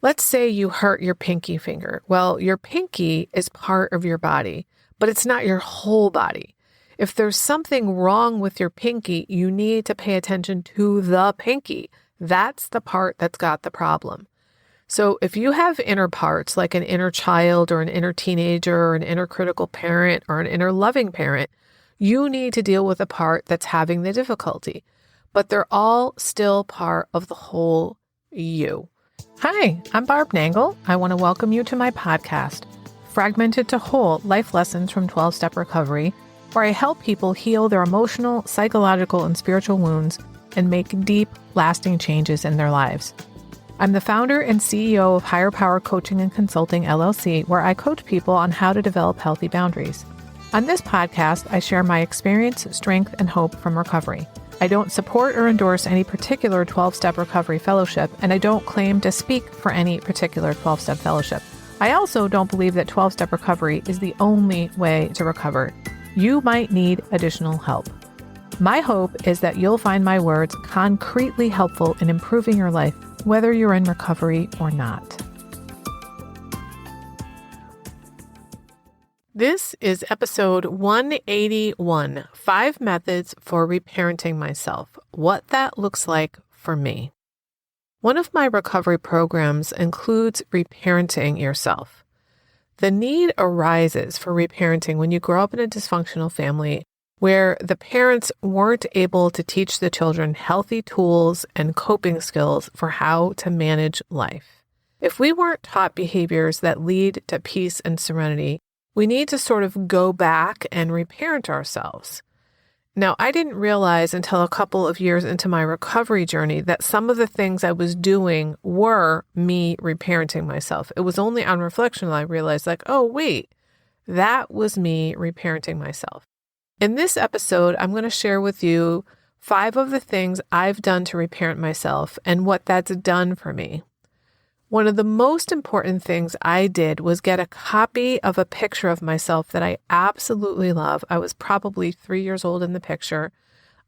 Let's say you hurt your pinky finger. Well, your pinky is part of your body, but it's not your whole body. If there's something wrong with your pinky, you need to pay attention to the pinky. That's the part that's got the problem. So if you have inner parts like an inner child or an inner teenager or an inner critical parent or an inner loving parent, you need to deal with a part that's having the difficulty. But they're all still part of the whole you. Hi, I'm Barb Nangle. I want to welcome you to my podcast, Fragmented to Whole, Life Lessons from 12-Step Recovery, where I help people heal their emotional, psychological, and spiritual wounds and make deep, lasting changes in their lives. I'm the founder and CEO of Higher Power Coaching and Consulting, LLC, where I coach people on how to develop healthy boundaries. On this podcast, I share my experience, strength, and hope from recovery. I don't support or endorse any particular 12-step recovery fellowship, and I don't claim to speak for any particular 12-step fellowship. I also don't believe that 12-step recovery is the only way to recover. You might need additional help. My hope is that you'll find my words concretely helpful in improving your life, whether you're in recovery or not. This is episode 181, 5 Methods for Reparenting Myself, what that looks like for me. One of my recovery programs includes reparenting yourself. The need arises for reparenting when you grow up in a dysfunctional family where the parents weren't able to teach the children healthy tools and coping skills for how to manage life. If we weren't taught behaviors that lead to peace and serenity, we need to sort of go back and reparent ourselves. Now, I didn't realize until a couple of years into my recovery journey that some of the things I was doing were me reparenting myself. It was only on reflection that I realized, oh, wait, that was me reparenting myself. In this episode, I'm going to share with you 5 of the things I've done to reparent myself and what that's done for me. One of the most important things I did was get a copy of a picture of myself that I absolutely love. I was probably 3 years old in the picture.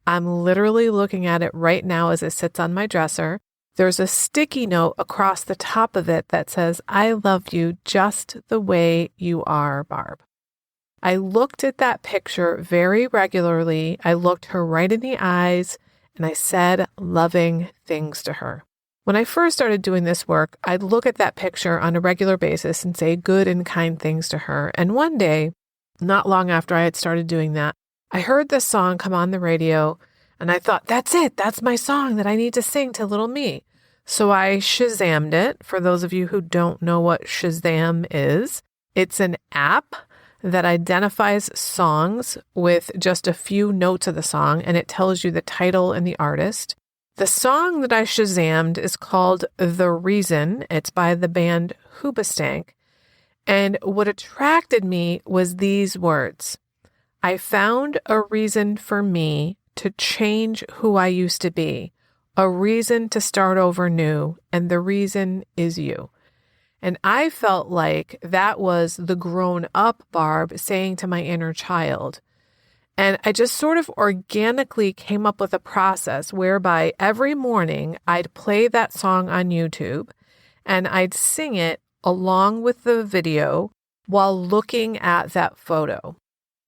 I'm literally looking at it right now as it sits on my dresser. There's a sticky note across the top of it that says, "I love you just the way you are, Barb." I looked at that picture very regularly. I looked her right in the eyes and I said loving things to her. When I first started doing this work, I'd look at that picture on a regular basis and say good and kind things to her. And one day, not long after I had started doing that, I heard this song come on the radio and I thought, that's it. That's my song that I need to sing to little me. So I Shazammed it. For those of you who don't know what Shazam is, it's an app that identifies songs with just a few notes of the song, and it tells you the title and the artist. The song that I Shazammed is called The Reason. It's by the band Hoobastank. And what attracted me was these words. I found a reason for me to change who I used to be, a reason to start over new, and the reason is you. And I felt like that was the grown-up Barb saying to my inner child. And I just sort of organically came up with a process whereby every morning I'd play that song on YouTube and I'd sing it along with the video while looking at that photo.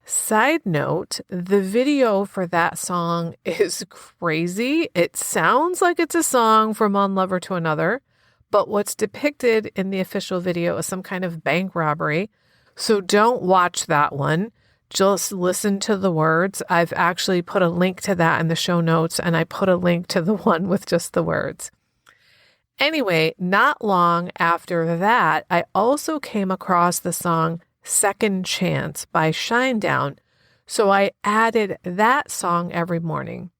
Side note, the video for that song is crazy. It sounds like it's a song from One Lover to Another. But what's depicted in the official video is some kind of bank robbery. So don't watch that one. Just listen to the words. I've actually put a link to that in the show notes, and I put a link to the one with just the words. Anyway, not long after that, I also came across the song Second Chance by Shinedown. So I added that song every morning.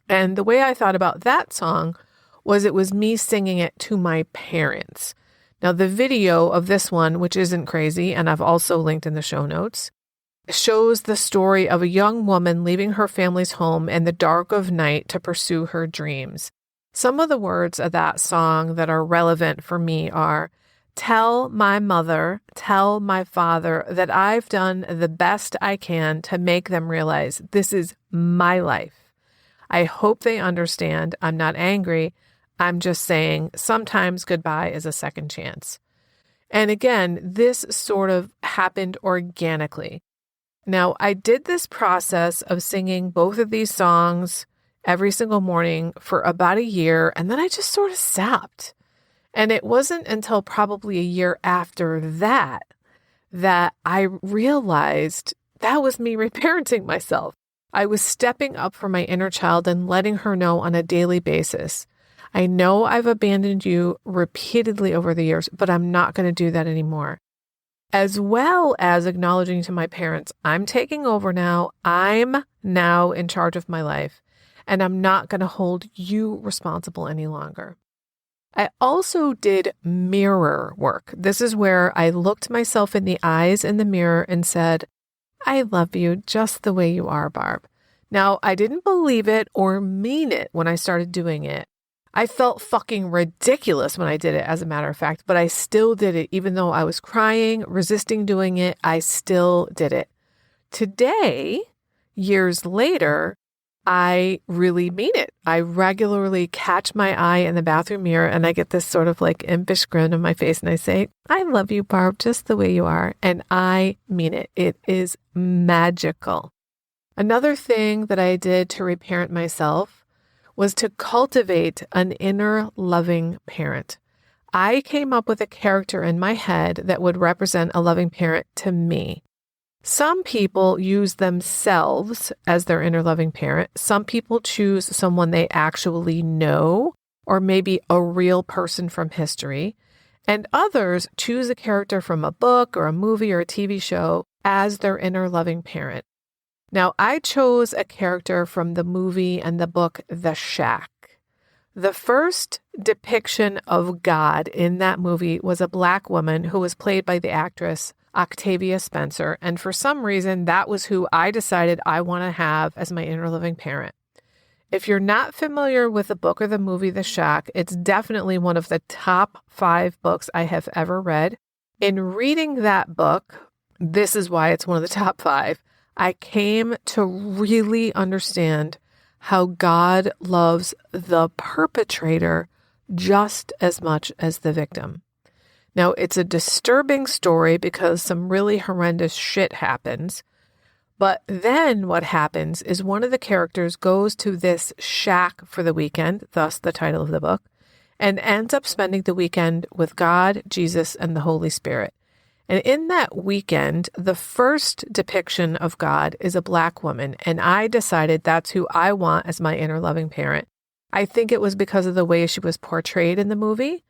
And the way I thought about that song was it was me singing it to my parents. Now, the video of this one, which isn't crazy, and I've also linked in the show notes, shows the story of a young woman leaving her family's home in the dark of night to pursue her dreams. Some of the words of that song that are relevant for me are, tell my mother, tell my father that I've done the best I can to make them realize this is my life. I hope they understand I'm not angry. I'm just saying sometimes goodbye is a second chance. And again, this sort of happened organically. Now, I did this process of singing both of these songs every single morning for about a year, and then I just sort of stopped. And it wasn't until probably a year after that that I realized that was me reparenting myself. I was stepping up for my inner child and letting her know on a daily basis, I know I've abandoned you repeatedly over the years, but I'm not going to do that anymore. As well as acknowledging to my parents, I'm taking over now. I'm now in charge of my life, and I'm not going to hold you responsible any longer. I also did mirror work. This is where I looked myself in the eyes in the mirror and said, I love you just the way you are, Barb. Now, I didn't believe it or mean it when I started doing it. I felt fucking ridiculous when I did it, as a matter of fact, but I still did it. Even though I was crying, resisting doing it, I still did it. Today, years later, I really mean it. I regularly catch my eye in the bathroom mirror and I get this sort of like impish grin on my face and I say, I love you, Barb, just the way you are. And I mean it. It is magical. Another thing that I did to reparent myself was to cultivate an inner loving parent. I came up with a character in my head that would represent a loving parent to me. Some people use themselves as their inner loving parent. Some people choose someone they actually know, or maybe a real person from history. And others choose a character from a book or a movie or a TV show as their inner loving parent. Now, I chose a character from the movie and the book The Shack. The first depiction of God in that movie was a Black woman who was played by the actress Octavia Spencer. And for some reason, that was who I decided I want to have as my inner living parent. If you're not familiar with the book or the movie The Shack, it's definitely one of the top 5 books I have ever read. In reading that book, this is why it's one of the top 5. I came to really understand how God loves the perpetrator just as much as the victim. Now, it's a disturbing story because some really horrendous shit happens. But then what happens is one of the characters goes to this shack for the weekend, thus the title of the book, and ends up spending the weekend with God, Jesus, and the Holy Spirit. And in that weekend, the first depiction of God is a Black woman. And I decided that's who I want as my inner loving parent. I think it was because of the way she was portrayed in the movie.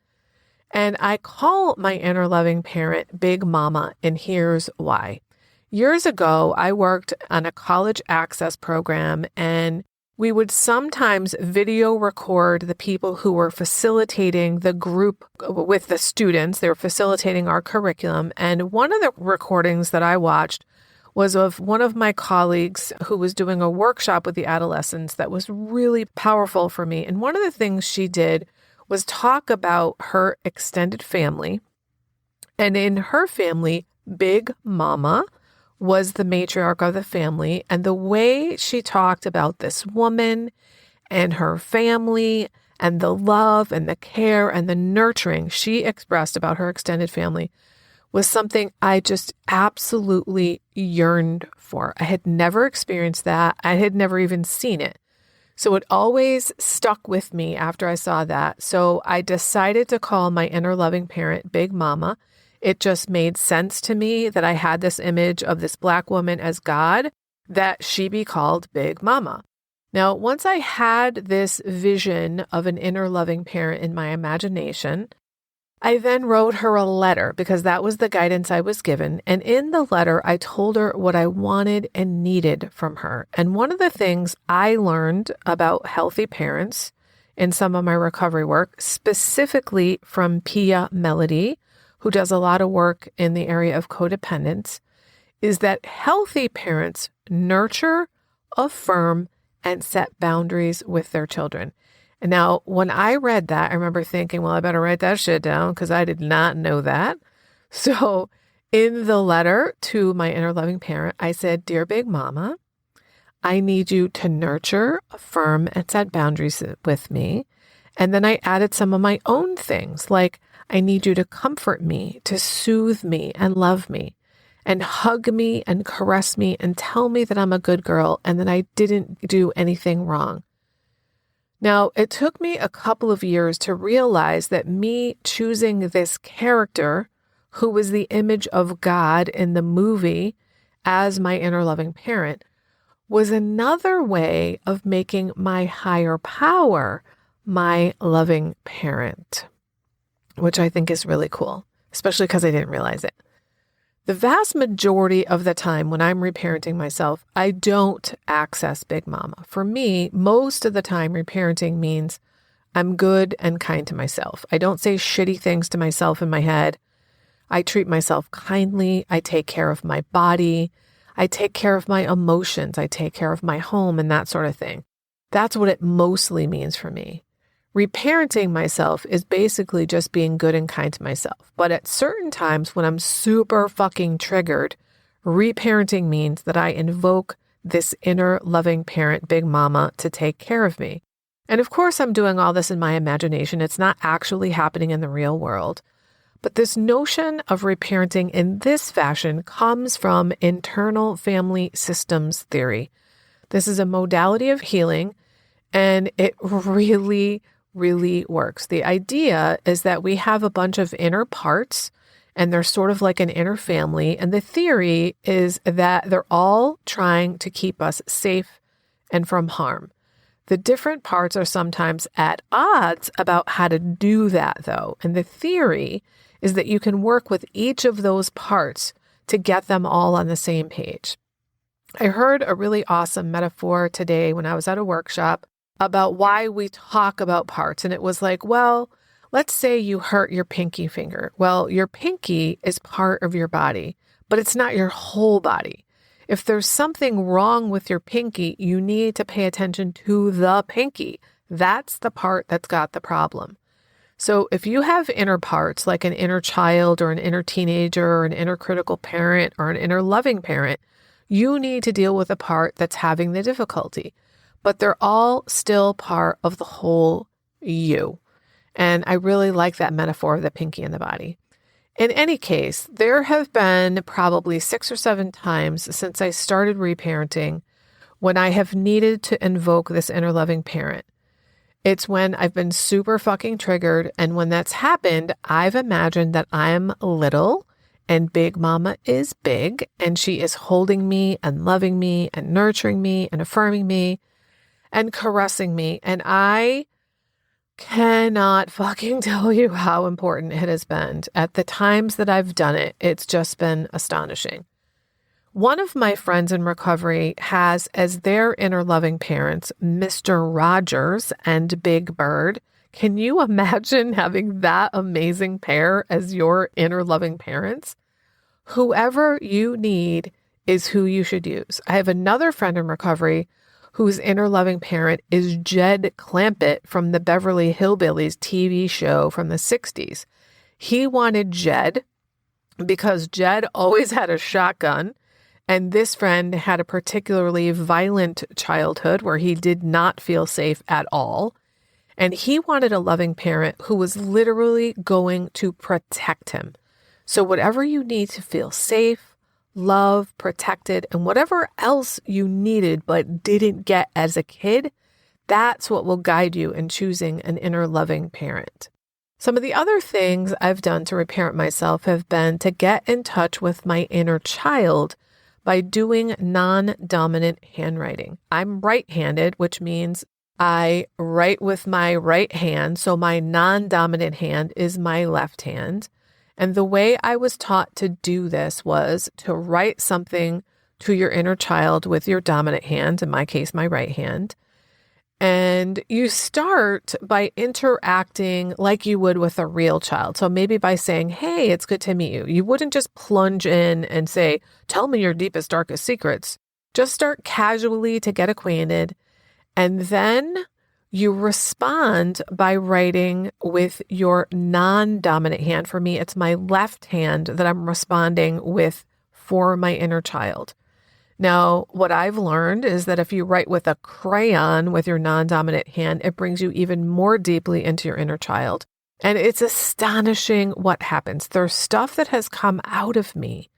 And I call my inner loving parent Big Mama, and here's why. Years ago, I worked on a college access program, and we would sometimes video record the people who were facilitating the group with the students. They were facilitating our curriculum. And one of the recordings that I watched was of one of my colleagues who was doing a workshop with the adolescents that was really powerful for me. And one of the things she did was talk about her extended family. And in her family, Big Mama was the matriarch of the family. And the way she talked about this woman and her family and the love and the care and the nurturing she expressed about her extended family was something I just absolutely yearned for. I had never experienced that. I had never even seen it. So it always stuck with me after I saw that. So I decided to call my inner loving parent Big Mama. It just made sense to me that I had this image of this Black woman as God, that she be called Big Mama. Now, once I had this vision of an inner loving parent in my imagination, I then wrote her a letter because that was the guidance I was given. And in the letter, I told her what I wanted and needed from her. And one of the things I learned about healthy parents in some of my recovery work, specifically from Pia Melody, who does a lot of work in the area of codependence, is that healthy parents nurture, affirm, and set boundaries with their children. And now, when I read that, I remember thinking, well, I better write that shit down because I did not know that. So in the letter to my inner loving parent, I said, Dear Big Mama, I need you to nurture, affirm, and set boundaries with me. And then I added some of my own things, like I need you to comfort me, to soothe me and love me, and hug me and caress me and tell me that I'm a good girl and that I didn't do anything wrong. Now, it took me a couple of years to realize that me choosing this character, who was the image of God in the movie, as my inner loving parent, was another way of making my higher power my loving parent, which I think is really cool, especially because I didn't realize it. The vast majority of the time when I'm reparenting myself, I don't access Big Mama. For me, most of the time, reparenting means I'm good and kind to myself. I don't say shitty things to myself in my head. I treat myself kindly. I take care of my body. I take care of my emotions. I take care of my home and that sort of thing. That's what it mostly means for me. Reparenting myself is basically just being good and kind to myself. But at certain times when I'm super fucking triggered, reparenting means that I invoke this inner loving parent, Big Mama, to take care of me. And of course, I'm doing all this in my imagination. It's not actually happening in the real world. But this notion of reparenting in this fashion comes from internal family systems theory. This is a modality of healing, and it really works. The idea is that we have a bunch of inner parts, and they're sort of like an inner family. And the theory is that they're all trying to keep us safe and from harm. The different parts are sometimes at odds about how to do that, though. And the theory is that you can work with each of those parts to get them all on the same page. I heard a really awesome metaphor today when I was at a workshop about why we talk about parts. And it was like, well, let's say you hurt your pinky finger. Well, your pinky is part of your body, but it's not your whole body. If there's something wrong with your pinky, you need to pay attention to the pinky. That's the part that's got the problem. So if you have inner parts like an inner child or an inner teenager or an inner critical parent or an inner loving parent, you need to deal with the part that's having the difficulty. But they're all still part of the whole you. And I really like that metaphor of the pinky and the body. In any case, there have been probably 6 or 7 times since I started reparenting when I have needed to invoke this inner loving parent. It's when I've been super fucking triggered, and when that's happened, I've imagined that I'm little and Big Mama is big, and she is holding me and loving me and nurturing me and affirming me and caressing me. And I cannot fucking tell you how important it has been. At the times that I've done it, it's just been astonishing. One of my friends in recovery has as their inner loving parents, Mr. Rogers and Big Bird. Can you imagine having that amazing pair as your inner loving parents? Whoever you need is who you should use. I have another friend in recovery whose inner loving parent is Jed Clampett from the Beverly Hillbillies TV show from the 60s. He wanted Jed because Jed always had a shotgun, and this friend had a particularly violent childhood where he did not feel safe at all. And he wanted a loving parent who was literally going to protect him. So whatever you need to feel safe, love, protected, and whatever else you needed but didn't get as a kid, that's what will guide you in choosing an inner loving parent. Some of the other things I've done to reparent myself have been to get in touch with my inner child by doing non-dominant handwriting. I'm right-handed, which means I write with my right hand, so my non-dominant hand is my left hand. And the way I was taught to do this was to write something to your inner child with your dominant hand, in my case, my right hand. And you start by interacting like you would with a real child. So maybe by saying, hey, it's good to meet you. You wouldn't just plunge in and say, tell me your deepest, darkest secrets. Just start casually to get acquainted. And then you respond by writing with your non-dominant hand. For me, it's my left hand that I'm responding with for my inner child. Now, what I've learned is that if you write with a crayon with your non-dominant hand, it brings you even more deeply into your inner child. And it's astonishing what happens. There's stuff that has come out of me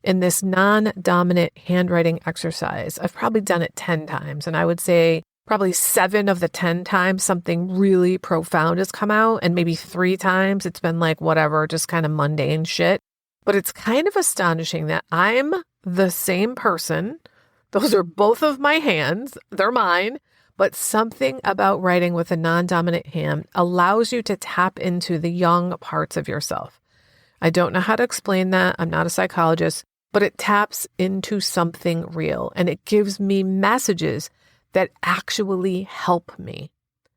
in this non-dominant handwriting exercise. I've probably done it 10 times, and I would say probably 7 of the 10 times something really profound has come out, and maybe 3 times it's been like whatever, just kind of mundane shit. But it's kind of astonishing that I'm the same person. Those are both of my hands. They're mine. But something about writing with a non-dominant hand allows you to tap into the young parts of yourself. I don't know how to explain that. I'm not a psychologist, but it taps into something real, and it gives me messages that actually help me.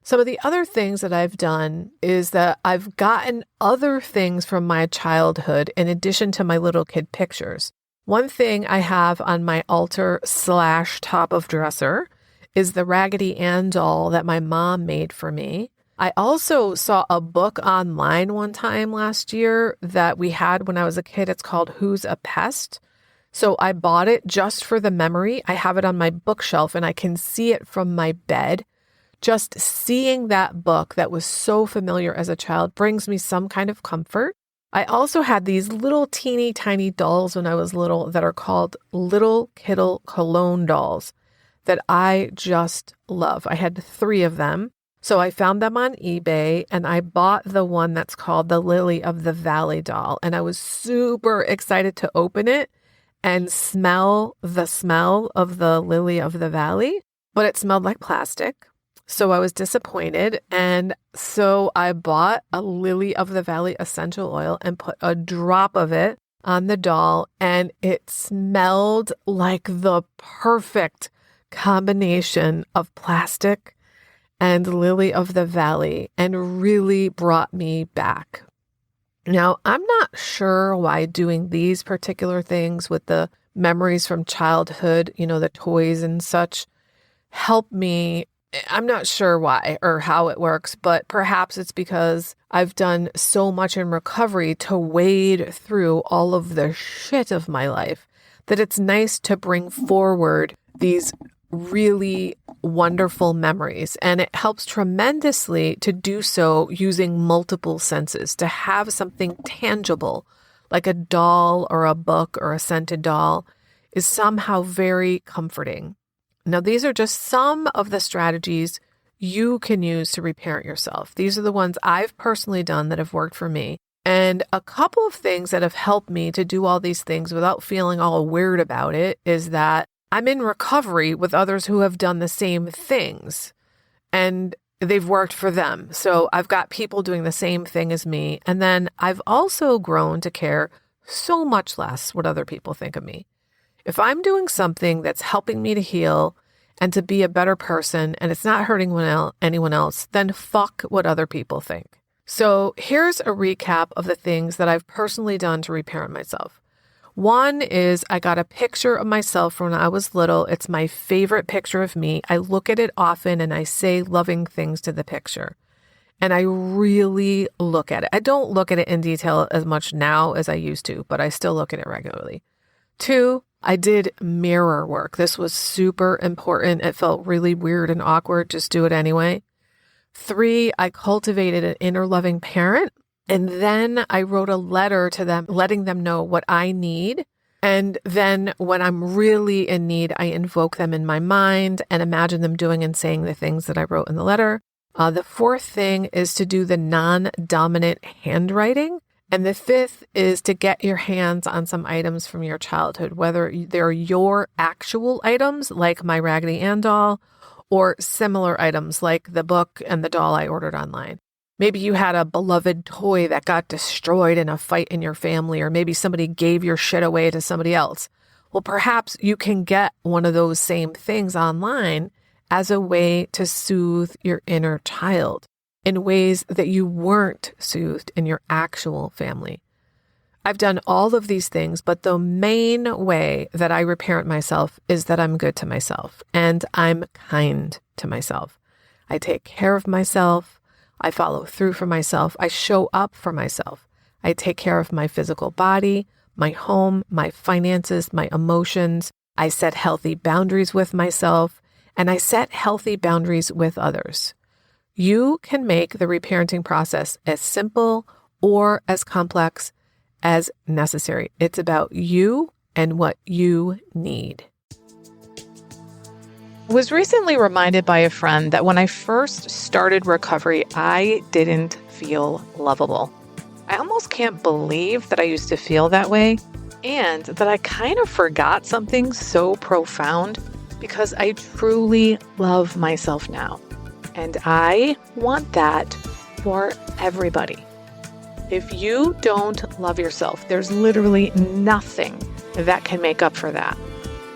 Some of the other things that I've done is that I've gotten other things from my childhood in addition to my little kid pictures. One thing I have on my altar/top of dresser is the Raggedy Ann doll that my mom made for me. I also saw a book online one time last year that we had when I was a kid. It's called Who's a Pest? So I bought it just for the memory. I have it on my bookshelf and I can see it from my bed. Just seeing that book that was so familiar as a child brings me some kind of comfort. I also had these little teeny tiny dolls when I was little that are called Little Kittle Cologne dolls that I just love. I had 3 of them. So I found them on eBay and I bought the one that's called the Lily of the Valley doll. And I was super excited to open it and smell the smell of the Lily of the Valley, but it smelled like plastic. So I was disappointed. And so I bought a Lily of the Valley essential oil and put a drop of it on the doll. And it smelled like the perfect combination of plastic and Lily of the Valley and really brought me back. Now, I'm not sure why doing these particular things with the memories from childhood, the toys and such, help me. I'm not sure why or how it works, but perhaps it's because I've done so much in recovery to wade through all of the shit of my life that it's nice to bring forward these really wonderful memories. And it helps tremendously to do so using multiple senses, to have something tangible like a doll or a book or a scented doll is somehow very comforting. Now, these are just some of the strategies you can use to reparent yourself. These are the ones I've personally done that have worked for me. And a couple of things that have helped me to do all these things without feeling all weird about it is that I'm in recovery with others who have done the same things and they've worked for them. So I've got people doing the same thing as me. And then I've also grown to care so much less what other people think of me. If I'm doing something that's helping me to heal and to be a better person and it's not hurting anyone else, then fuck what other people think. So here's a recap of the things that I've personally done to reparent myself. One is I got a picture of myself when I was little. It's my favorite picture of me. I look at it often and I say loving things to the picture. And I really look at it. I don't look at it in detail as much now as I used to, but I still look at it regularly. 2, I did mirror work. This was super important. It felt really weird and awkward. Just do it anyway. 3, I cultivated an inner loving parent. And then I wrote a letter to them, letting them know what I need. And then when I'm really in need, I invoke them in my mind and imagine them doing and saying the things that I wrote in the letter. The 4th thing is to do the non-dominant handwriting. And the 5th is to get your hands on some items from your childhood, whether they're your actual items, like my Raggedy Ann doll, or similar items like the book and the doll I ordered online. Maybe you had a beloved toy that got destroyed in a fight in your family, or maybe somebody gave your shit away to somebody else. Well, perhaps you can get one of those same things online as a way to soothe your inner child in ways that you weren't soothed in your actual family. I've done all of these things, but the main way that I reparent myself is that I'm good to myself and I'm kind to myself. I take care of myself. I follow through for myself. I show up for myself. I take care of my physical body, my home, my finances, my emotions. I set healthy boundaries with myself, and I set healthy boundaries with others. You can make the reparenting process as simple or as complex as necessary. It's about you and what you need. I was recently reminded by a friend that when I first started recovery, I didn't feel lovable. I almost can't believe that I used to feel that way and that I kind of forgot something so profound because I truly love myself now. And I want that for everybody. If you don't love yourself, there's literally nothing that can make up for that.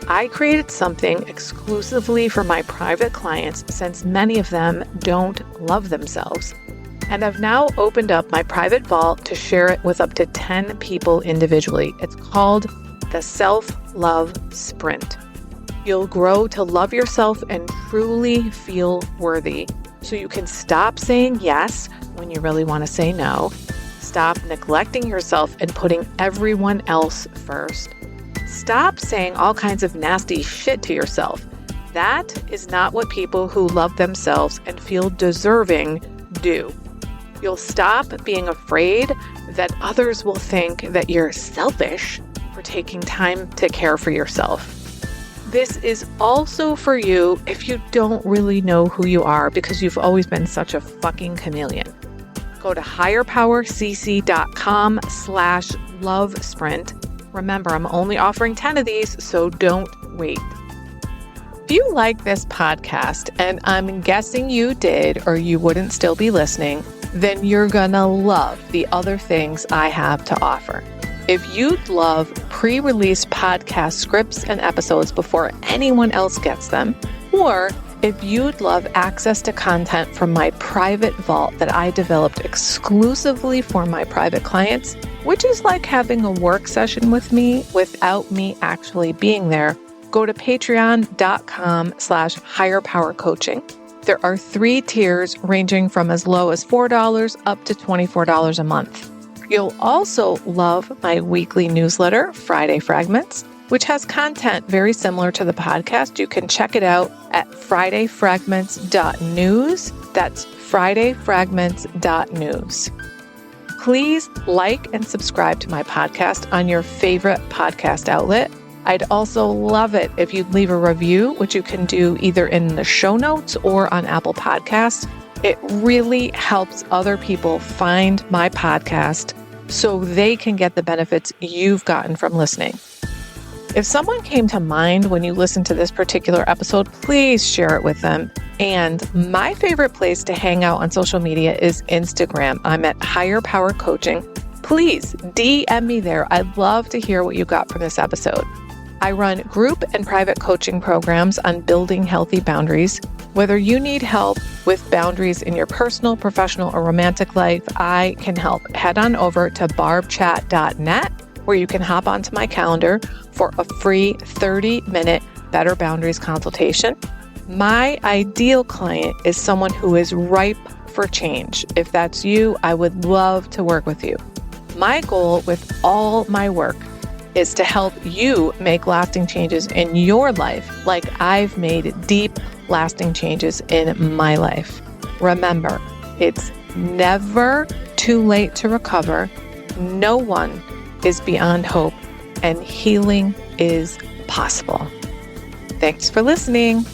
I created something exclusively for my private clients since many of them don't love themselves. And I've now opened up my private vault to share it with up to 10 people individually. It's called the Self-Love Sprint. You'll grow to love yourself and truly feel worthy so you can stop saying yes when you really want to say no, stop neglecting yourself and putting everyone else first, stop saying all kinds of nasty shit to yourself. That is not what people who love themselves and feel deserving do. You'll stop being afraid that others will think that you're selfish for taking time to care for yourself. This is also for you if you don't really know who you are because you've always been such a fucking chameleon. Go to higherpowercc.com/love sprint. Remember, I'm only offering 10 of these, so don't wait. If you like this podcast, and I'm guessing you did or you wouldn't still be listening, then you're gonna love the other things I have to offer. If you'd love pre-released podcast scripts and episodes before anyone else gets them, or if you'd love access to content from my private vault that I developed exclusively for my private clients, which is like having a work session with me without me actually being there, go to patreon.com/higherpowercoaching. There are 3 tiers ranging from as low as $4 up to $24 a month. You'll also love my weekly newsletter, Friday Fragments, which has content very similar to the podcast. You can check it out at fridayfragments.news. That's fridayfragments.news. Please like and subscribe to my podcast on your favorite podcast outlet. I'd also love it if you'd leave a review, which you can do either in the show notes or on Apple Podcasts. It really helps other people find my podcast so they can get the benefits you've gotten from listening. If someone came to mind when you listen to this particular episode, please share it with them. And my favorite place to hang out on social media is Instagram. I'm at Higher Power Coaching. Please DM me there. I'd love to hear what you got from this episode. I run group and private coaching programs on building healthy boundaries. Whether you need help with boundaries in your personal, professional, or romantic life, I can help. Head on over to barbchat.net, where you can hop onto my calendar for a free 30-minute Better Boundaries consultation. My ideal client is someone who is ripe for change. If that's you, I would love to work with you. My goal with all my work is to help you make lasting changes in your life like I've made deep, lasting changes in my life. Remember, it's never too late to recover. No one is beyond hope, and healing is possible. Thanks for listening.